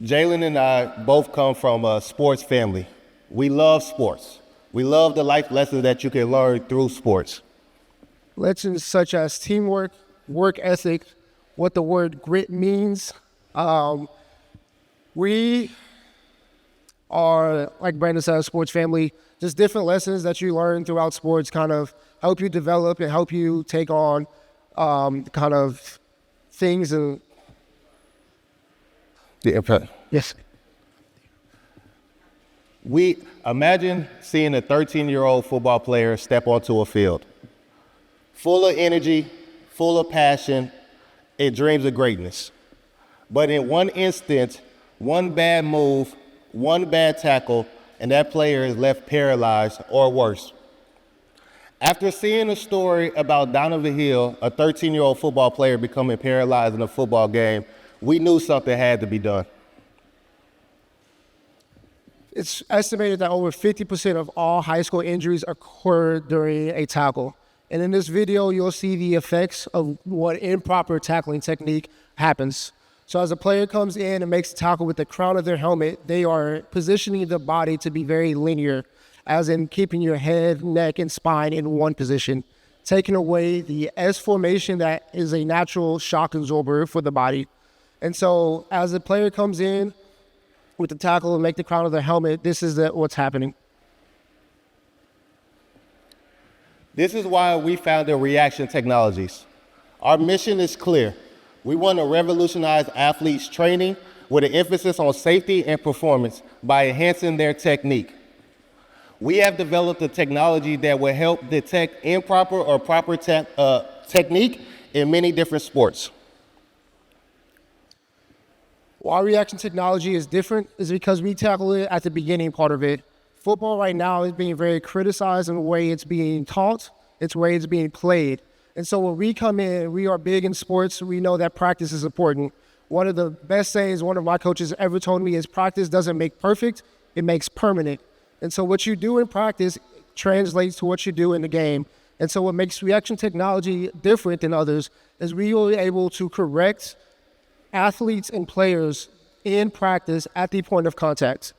Jalen and I both come from a sports family. We love sports. We love the life lessons that you can learn through sports. Lessons such as teamwork, work ethic, what the word grit means. We are, like Brandon said, a sports family. Just different lessons that you learn throughout sports kind of help you develop and help you take on kind of things and The impact. yes. We imagine seeing a 13-year-old football player step onto a field, full of energy, full of passion, and dreams of greatness. But in one instant, one bad move, one bad tackle, and that player is left paralyzed or worse. After seeing a story about Donovan Hill, a 13-year-old football player becoming paralyzed in a football game, we knew something had to be done. It's estimated that over 50% of all high school injuries occur during a tackle. And in this video, you'll see the effects of what improper tackling technique happens. So as a player comes in and makes a tackle with the crown of their helmet, they are positioning the body to be very linear, as in keeping your head, neck, and spine in one position, taking away the S formation that is a natural shock absorber for the body. And so as a player comes in with the tackle and make the crown of their helmet, this is what's happening. This is why we founded Reaction Technologies. Our mission is clear. We want to revolutionize athletes' training with an emphasis on safety and performance by enhancing their technique. We have developed a technology that will help detect improper or proper technique in many different sports. Why reaction technology is different is because we tackle it at the beginning part of it. Football right now is being very criticized in the way it's being taught, it's the way it's being played. And so when we come in, we are big in sports, we know that practice is important. One of the best sayings one of my coaches ever told me is practice doesn't make perfect, it makes permanent. And so what you do in practice translates to what you do in the game. And so what makes reaction technology different than others is we are able to correct athletes and players in practice at the point of contact.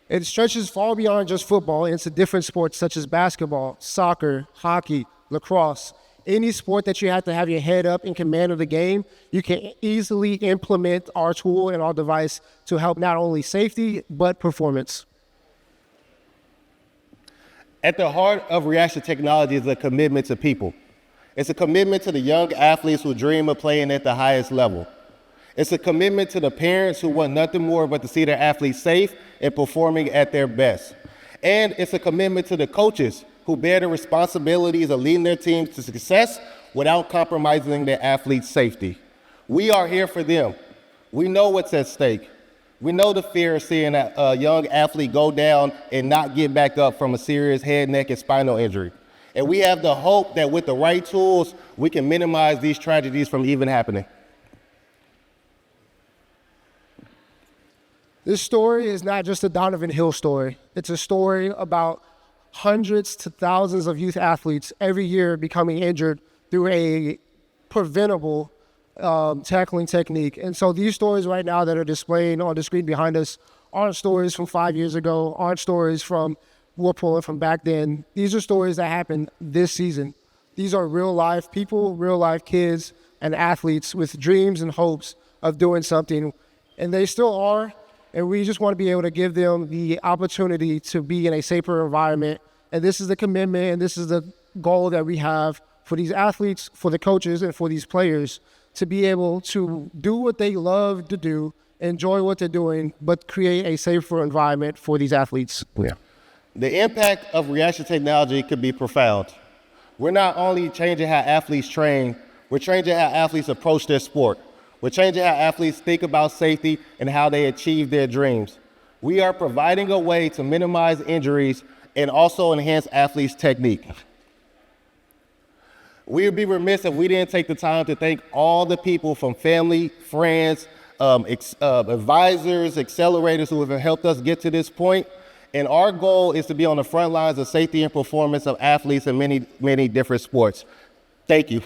It stretches far beyond just football into different sports such as basketball, soccer, hockey, lacrosse. Any sport that you have to have your head up in command of the game, you can easily implement our tool and our device to help not only safety, but performance. At the heart of reaction technology is a commitment to people. It's a commitment to the young athletes who dream of playing at the highest level. It's a commitment to the parents who want nothing more but to see their athletes safe and performing at their best. And it's a commitment to the coaches who bear the responsibilities of leading their teams to success without compromising their athletes' safety. We are here for them. We know what's at stake. We know the fear of seeing a young athlete go down and not get back up from a serious head, neck, and spinal injury. And we have the hope that with the right tools, we can minimize these tragedies from even happening. This story is not just a Donovan Hill story. It's a story about hundreds to thousands of youth athletes every year becoming injured through a preventable tackling technique. And so these stories right now that are displayed on the screen behind us aren't stories from 5 years ago, aren't stories from Warpool from back then. These are stories that happened this season. These are real life people, real life kids and athletes with dreams and hopes of doing something. And they still are. And we just want to be able to give them the opportunity to be in a safer environment. And this is the commitment and this is the goal that we have for these athletes, for the coaches, and for these players to be able to do what they love to do, enjoy what they're doing, but create a safer environment for these athletes. Yeah. The impact of reaction technology could be profound. We're not only changing how athletes train, we're changing how athletes approach their sport. We're changing how athletes think about safety and how they achieve their dreams. We are providing a way to minimize injuries and also enhance athletes' technique. We would be remiss if we didn't take the time to thank all the people from family, friends, advisors, accelerators who have helped us get to this point. And our goal is to be on the front lines of safety and performance of athletes in many, many different sports. Thank you.